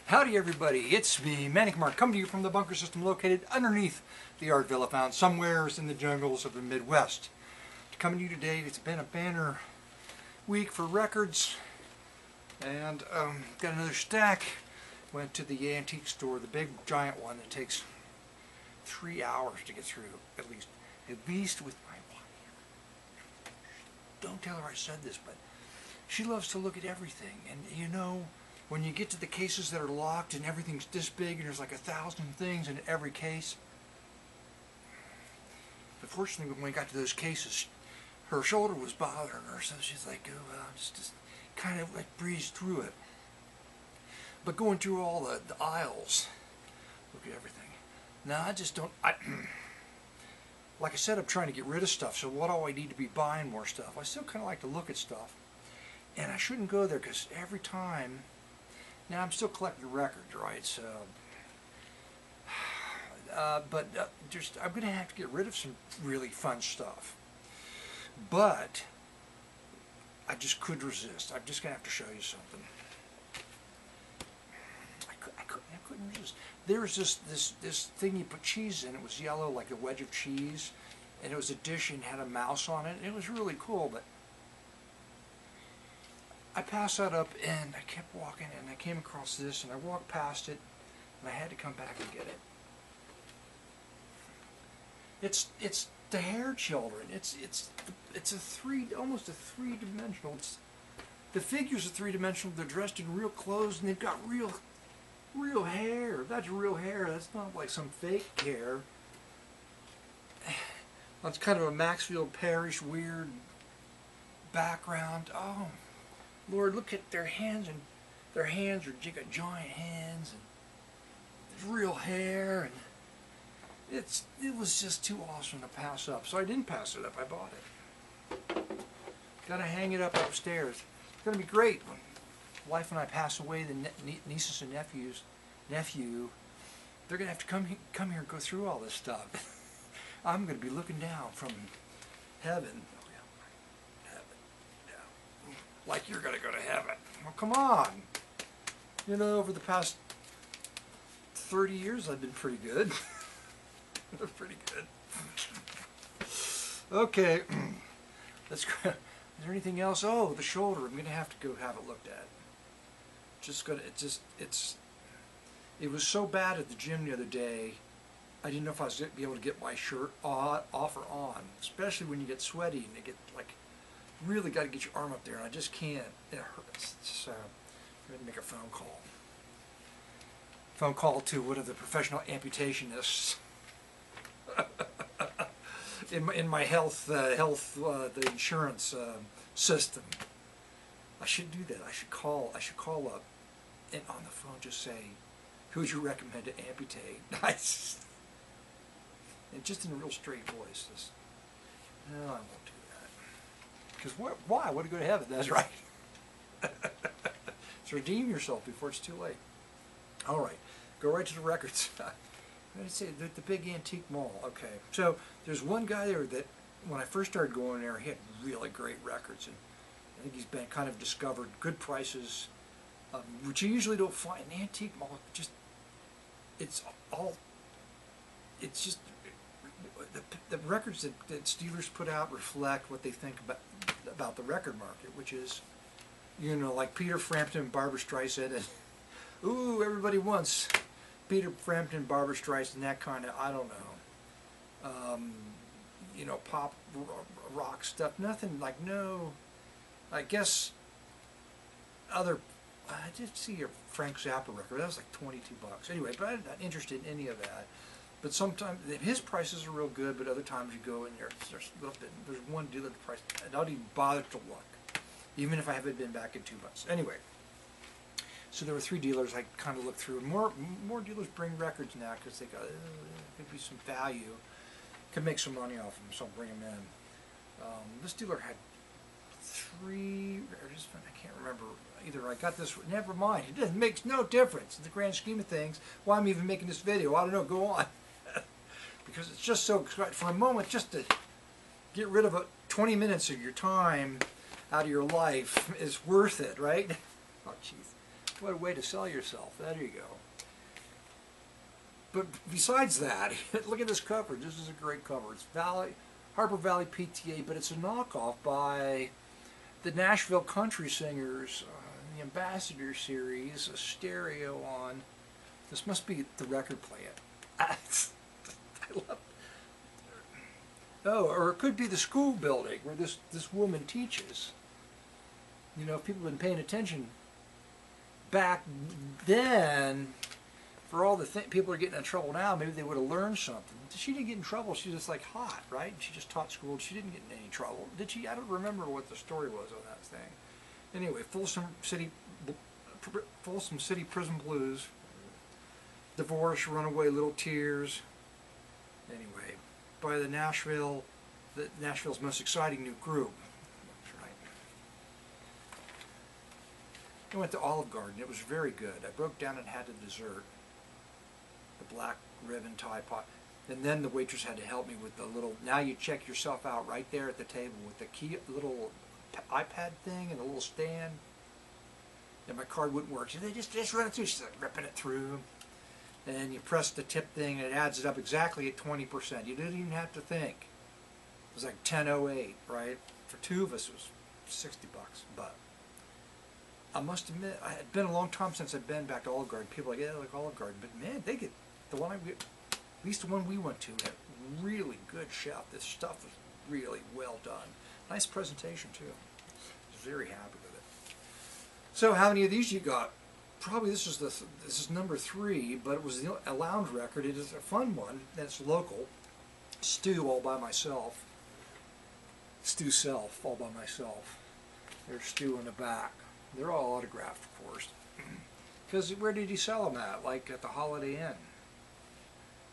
Howdy everybody, it's me, Manic Mark, coming to you from the bunker system located underneath the art villa found somewheres in the jungles of the Midwest. Coming to you today, it's been a banner week for records, and got another stack. Went to the antique store, the big giant one that takes 3 hours to get through, at least with my wife. Don't tell her I said this, but she loves to look at everything, and you know, when you get to the cases that are locked and everything's this big and there's like 1,000 things in every case. But fortunately, when we got to those cases, her shoulder was bothering her, so she's like, oh, well, just kind of like breezed through it. But going through all the aisles, look at everything. Now, I just don't, like I said, I'm trying to get rid of stuff, so what do I need to be buying more stuff? I still kind of like to look at stuff. And I shouldn't go there because every time, now I'm still collecting records, right? So, I'm going to have to get rid of some really fun stuff. But I just couldn't resist. I'm just going to have to show you something. I couldn't resist. There was this thing you put cheese in. It was yellow, like a wedge of cheese, and it was a dish and had a mouse on it. It was really cool, but I passed that up and I kept walking and I came across this and I walked past it and I had to come back and get it. It's the Hair Children. It's almost a three-dimensional. The figures are three-dimensional. They're dressed in real clothes and they've got real hair. That's real hair. That's not like some fake hair. That's kind of a Maxfield Parrish weird background. Oh, Lord, look at their hands, and their hands are giant hands, and there's real hair, and it was just too awesome to pass up. So I didn't pass it up. I bought it. Got to hang it up upstairs. It's going to be great when wife and I pass away. The nieces and nephew, they're going to have to come here and go through all this stuff. I'm going to be looking down from heaven. Like you're going to go to heaven. Well, come on. You know, over the past 30 years, I've been pretty good. Pretty good. Okay. Let's go. Is there anything else? Oh, the shoulder. I'm going to have to go have it looked at. It was so bad at the gym the other day, I didn't know if I was going to be able to get my shirt off or on. Especially when you get sweaty and you get like, really got to get your arm up there, and I just can't. It hurts. So I'm going to make a phone call. Phone call to one of the professional amputationists in my the insurance system. I should do that. I should call up and on the phone just say, "Who would you recommend to amputate?" Nice. And just in a real straight voice. Just, no, I won't do that. Because why? I want to go to heaven. That's right. So redeem yourself before it's too late. All right. Go right to the records. I'd say the big antique mall. Okay. So there's one guy there that when I first started going there, he had really great records. And I think he's been kind of discovered good prices, which you usually don't find in an antique mall. It's just the records that dealers put out reflect what they think about the record market, which is, you know, like Peter Frampton and Barbra Streisand, and ooh, everybody wants Peter Frampton, Barbra Streisand, that kind of, I don't know, you know, pop rock stuff. Nothing like, no, I guess I did see a Frank Zappa record. That was like $22. Anyway, but I'm not interested in any of that. But sometimes his prices are real good, but other times you go in there, there's one dealer the price, I don't even bother to look, even if I haven't been back in 2 months. Anyway, so there were 3 dealers I kind of looked through. More dealers bring records now because they got could be some value, could make some money off them, so I'll bring them in. This dealer had 3, I can't remember. Either I got this, never mind. It makes no difference in the grand scheme of things. Why I'm even making this video, I don't know, go on. Because it's just so, for a moment, just to get rid of 20 minutes of your time out of your life is worth it, right? Oh, jeez. What a way to sell yourself. There you go. But besides that, look at this cover. This is a great cover. It's Harper Valley PTA, but it's a knockoff by the Nashville Country Singers, the Ambassador series, a stereo on. This must be the record plant. I love. Oh, or it could be the school building where this woman teaches. You know, if people have been paying attention back then, for all the people are getting in trouble now, maybe they would have learned something. She didn't get in trouble. She was just like hot, right? She just taught school. She didn't get in any trouble. Did she? I don't remember what the story was on that thing. Anyway, Folsom City Prison Blues, Divorce, Runaway, Little Tears. Anyway, by Nashville's most exciting new group. That's right. I went to Olive Garden. It was very good. I broke down and had the dessert. The black ribbon tie pot. And then the waitress had to help me with the little, now you check yourself out right there at the table with the little iPad thing and a little stand. And my card wouldn't work. She said, just run it through. She's like ripping it through. And you press the tip thing and it adds it up exactly at 20%. You didn't even have to think. It was like 10.08, right? For two of us it was $60. But I must admit, it had been a long time since I'd been back to Olive Garden. People are like, yeah, I like Olive Garden. But man, they get, at least the one we went to had really good chef. This stuff was really well done. Nice presentation too. I was very happy with it. So how many of these you got? Probably this is number 3, but it was a lounge record. It is a fun one. That's local. Stu all by myself. Stu Self all by myself. There's Stu in the back. They're all autographed, of course. Because where did he sell them at? Like at the Holiday Inn.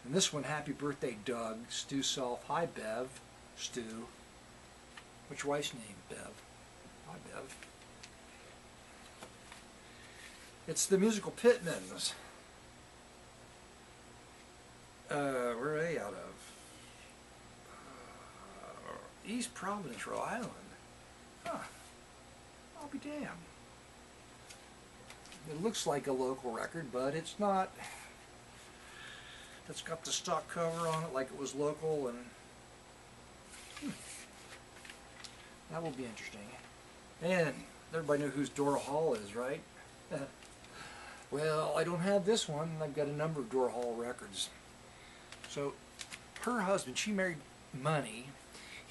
And this one, Happy Birthday, Doug. Stu Self. Hi, Bev. Stu. What's your wife's name? Bev. Hi, Bev. It's the Musical Pitmans. Where are they out of? East Providence, Rhode Island. Huh. I'll be damned. It looks like a local record, but it's not. It's got the stock cover on it like it was local, and that will be interesting. And everybody knows who Dora Hall is, right? Well, I don't have this one. I've got a number of Dora Hall records. So, her husband, she married Money.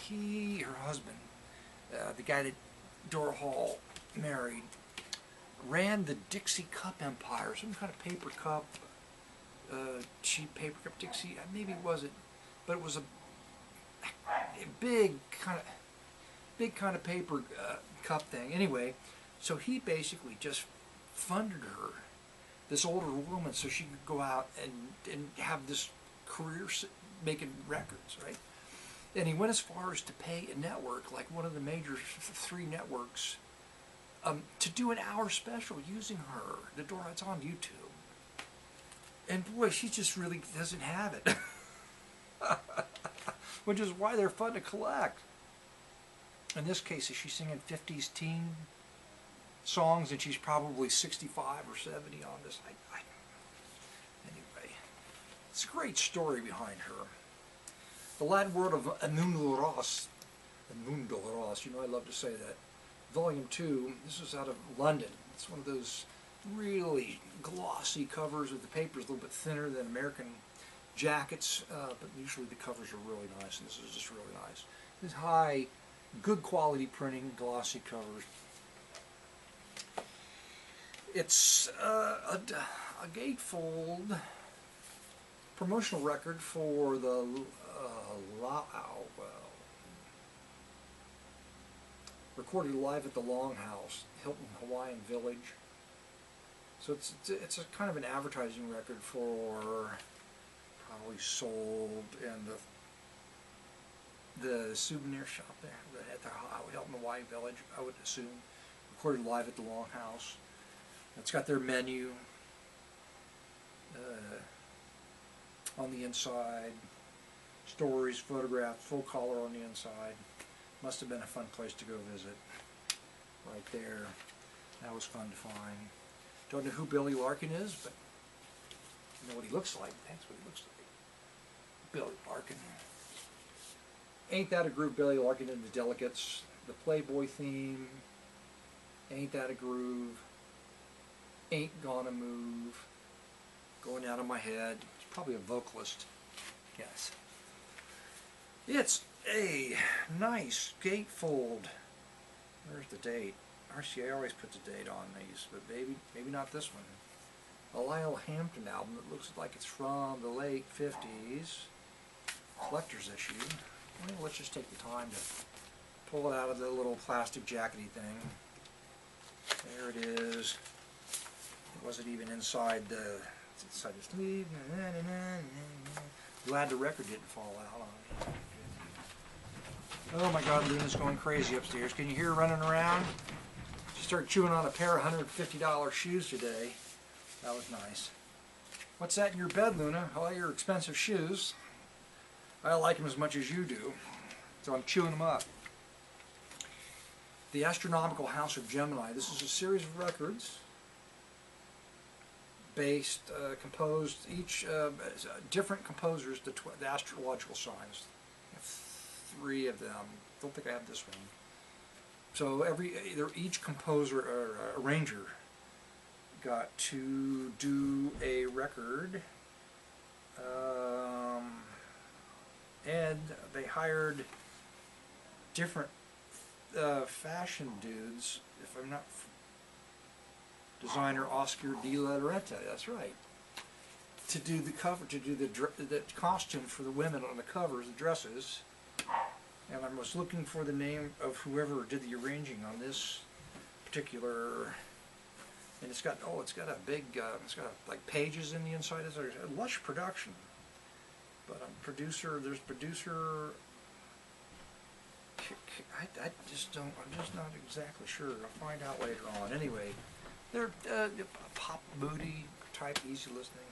Her husband, the guy that Dora Hall married, ran the Dixie Cup empire, some kind of paper cup, cheap paper cup Dixie. Maybe it wasn't, but it was a big kind of paper cup thing. Anyway, so he basically just funded her, this older woman, so she could go out and have this career making records, right? And he went as far as to pay a network, like one of the major 3 networks, to do an hour special using her. The Dora, it's on YouTube. And boy, she just really doesn't have it. Which is why they're fun to collect. In this case, is she singing 50s teen songs, and she's probably 65 or 70 on this. Anyway, it's a great story behind her. The Latin word of Amundo Ross, you know I love to say that. Volume 2, this is out of London. It's one of those really glossy covers with the paper's a little bit thinner than American jackets, but usually the covers are really nice, and this is just really nice. This high, good quality printing, glossy covers. It's a gatefold promotional record for the recorded live at the Longhouse, Hilton Hawaiian Village. So it's a kind of an advertising record for, probably sold in the souvenir shop there at the Hilton Hawaiian Village, I would assume. Recorded live at the Longhouse. It's got their menu on the inside, stories, photographs, full color on the inside. Must have been a fun place to go visit. Right there. That was fun to find. Don't know who Billy Larkin is, but you know what he looks like. That's what he looks like. Billy Larkin. Ain't That a Groove, Billy Larkin and the Delegates. The Playboy theme. Ain't That a Groove. Ain't Gonna Move. Going Out of My Head. He's probably a vocalist. Yes. It's a nice gatefold. Where's the date? RCA always puts a date on these, but maybe not this one. A Lyle Hampton album that looks like it's from the late 50s. Collector's issue. Well, let's just take the time to pull it out of the little plastic jackety thing. There it is. It wasn't even inside the sleeve. Glad the record didn't fall out on me. Oh my God, Luna's going crazy upstairs. Can you hear her running around? She started chewing on a pair of $150 shoes today. That was nice. What's that in your bed, Luna? All your expensive shoes. I like them as much as you do, so I'm chewing them up. The Astronomical House of Gemini. This is a series of records composed, each different composers, the astrological signs. 3 of them. Don't think I have this one. So each composer or arranger got to do a record, and they hired different fashion dudes. If I'm not designer Oscar de la Renta, that's right, to do the cover, to do the costume for the women on the covers, the dresses. And I was looking for the name of whoever did the arranging on this particular, and it's got a big, it's got like pages in the inside. It's a lush production. But there's producer, I just don't, I'm just not exactly sure. I'll find out later on. Anyway, they're pop, moody type, easy listening.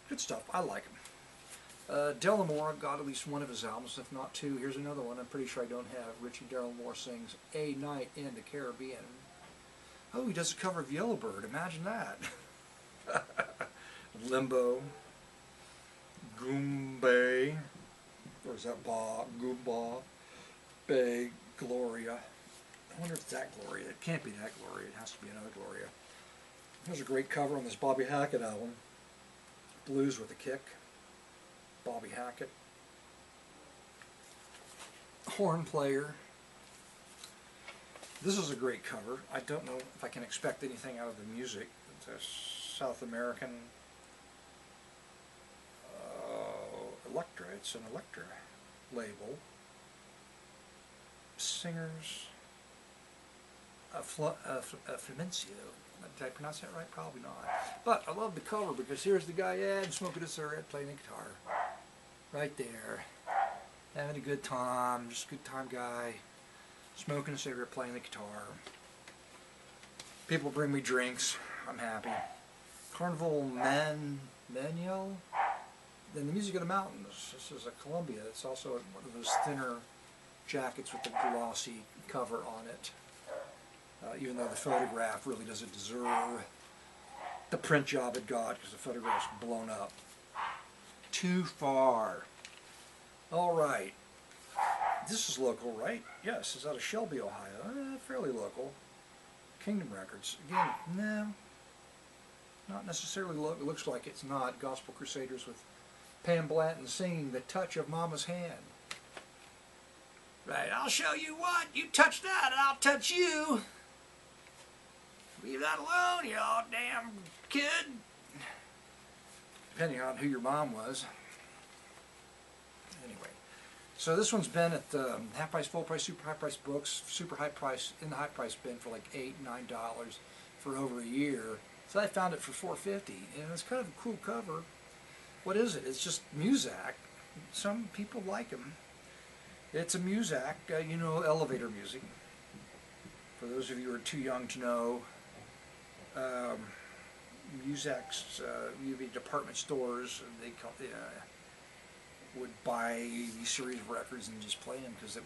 Good stuff. I like them. Delamore got at least one of his albums, if not 2. Here's another one I'm pretty sure I don't have. Richie Delamore sings A Night in the Caribbean. Oh, he does a cover of Yellowbird. Imagine that. Limbo. Goombay. Or is that Ba? Goomba. Bay. Gloria. I wonder if it's that Gloria. It can't be that Gloria. It has to be another Gloria. There's a great cover on this Bobby Hackett album. Blues with a Kick. Bobby Hackett. Horn Player. This is a great cover. I don't know if I can expect anything out of the music. It's a South American Elektra. It's an Elektra label. Singers. Flamencio. Did I pronounce that right? Probably not. But I love the cover because here's the guy, smoking a cigarette, playing the guitar. Right there. Having a good time, just a good time guy. Smoking a cigarette, playing the guitar. People bring me drinks. I'm happy. Carnival Manuel. Then the Music of the Mountains. This is a Columbia. It's also one of those thinner jackets with the glossy cover on it. Even though the photograph really doesn't deserve the print job it got because the photograph's blown up. Too far. All right. This is local, right? Yes, it's out of Shelby, Ohio. Fairly local. Kingdom Records. Again, no. Not necessarily local. It looks like it's not. Gospel Crusaders with Pam Blanton singing The Touch of Mama's Hand. Right, I'll show you what. You touch that and I'll touch you. Leave that alone, you all damn kid. Depending on who your mom was. Anyway, so this one's been at half price, full price, super high price books, super high price, in the high price bin for like $8, $9 for over a year. So I found it for $4.50, and it's kind of a cool cover. What is it? It's just Muzak. Some people like them. It's a Muzak, you know, elevator music. For those of you who are too young to know, Muzak's department stores, they would buy these series of records and just play them because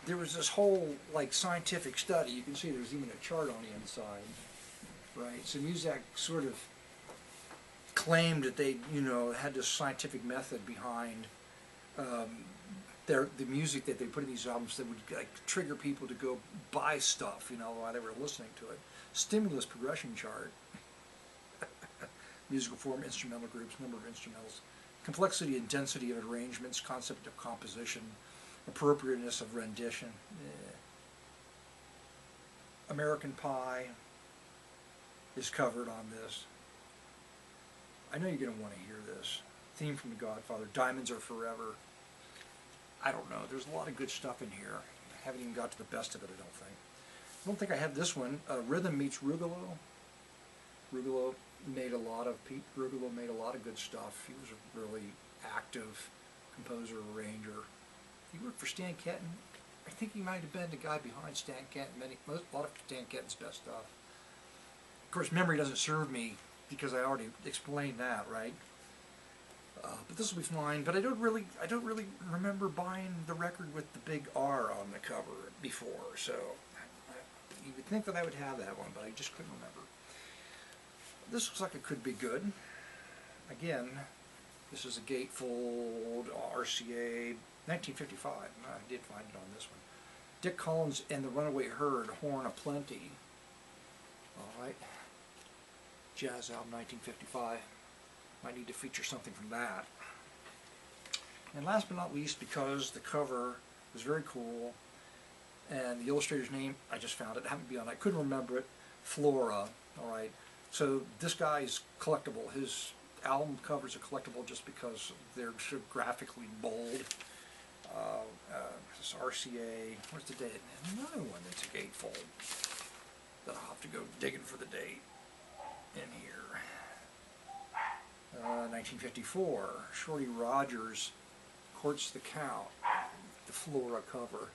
there was this whole like scientific study. You can see there's even a chart on the inside right? So Muzak sort of claimed that they, had this scientific method behind the music that they put in these albums that would like trigger people to go buy stuff, while they were listening to it. Stimulus progression chart, musical form, instrumental groups, number of instrumentals, complexity and density of arrangements, concept of composition, appropriateness of rendition. American Pie is covered on this. I know you're going to want to hear this. Theme from The Godfather, Diamonds Are Forever. I don't know, there's a lot of good stuff in here. I haven't even got to the best of it, I don't think I have this one. Rhythm Meets Rugolo. Pete Rugolo made a lot of good stuff. He was a really active composer, arranger. He worked for Stan Kenton. I think he might have been the guy behind Stan Kenton, a lot of Stan Kenton's best stuff. Of course, memory doesn't serve me because I already explained that, right? But this will be fine. But I don't really remember buying the record with the big R on the cover before. So you would think that I would have that one, but I just couldn't remember. This looks like it could be good. Again, this is a gatefold RCA 1955. I did find it on this one. Dick Collins and the Runaway Herd, Horn of Plenty. All right. Jazz album 1955. Might need to feature something from that. And last but not least, because the cover was very cool, and the illustrator's name, I just found it, happened to be on it, I couldn't remember it, Flora, all right. So this guy's collectible. His album covers are collectible just because they're so graphically bold. This RCA, where's the date? Another one that's a gatefold that I'll have to go digging for the date in here. 1954, Shorty Rogers Courts the Count, the Flora cover.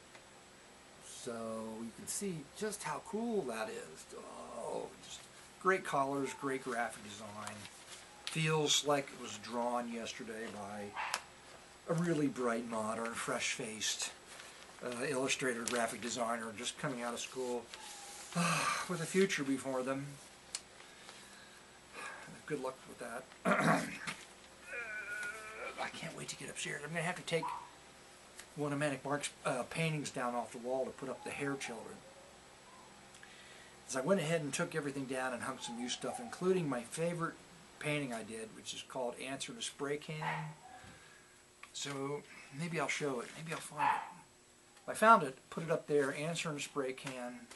So you can see just how cool that is. Oh, just great colors, great graphic design. Feels like it was drawn yesterday by a really bright, modern, fresh-faced illustrator, graphic designer just coming out of school with a future before them. Good luck with that. I can't wait to get upstairs. I'm going to have to take one of Manic Mark's paintings down off the wall to put up the Hair Children. So I went ahead and took everything down and hung some new stuff, including my favorite painting I did, which is called Answer to Spray Can. So maybe I'll show it. Maybe I'll find it. If I found it, put it up there, Answer in a Spray Can.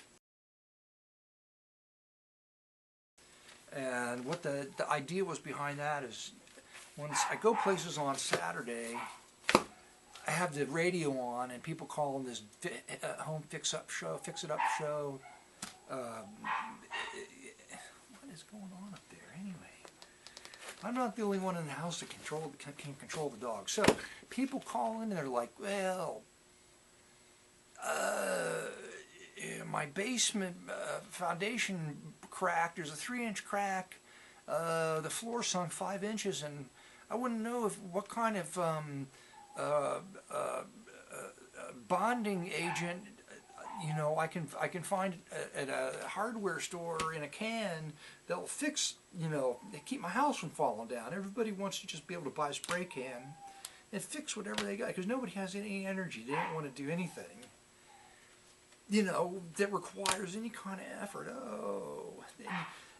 And what the idea was behind that is, once I go places on Saturday, I have the radio on and people call this home fix-it-up show. What is going on up there anyway? I'm not the only one in the house that can control the dog. So people call in and they're like, well, my basement foundation cracked. There's a 3-inch crack. The floor sunk 5 inches, and I wouldn't know what kind of bonding agent I can find at a hardware store in a can that'll fix keep my house from falling down. Everybody wants to just be able to buy a spray can and fix whatever they got because nobody has any energy. They don't want to do anything that requires any kind of effort.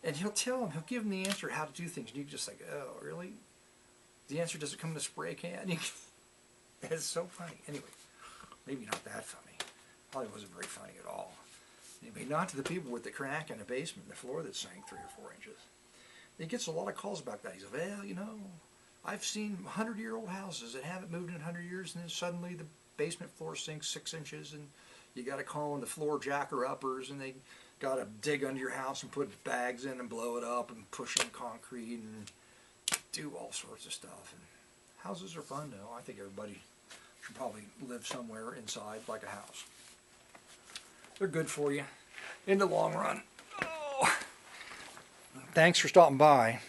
And he'll give them the answer how to do things, and you just like, oh, really? The answer doesn't come in a spray can? It's so funny. Anyway, maybe not that funny. Probably wasn't very funny at all. Anyway, not to the people with the crack in the basement, the floor that sank 3 or 4 inches. He gets a lot of calls about that. He says, well, I've seen 100-year-old houses that haven't moved in 100 years, and then suddenly the basement floor sinks 6 inches, and you got to call in the floor jacker-uppers, and they got to dig under your house and put bags in and blow it up and push in concrete and do all sorts of stuff. And houses are fun, though. I think everybody should probably live somewhere inside like a house. They're good for you in the long run. Oh. Thanks for stopping by.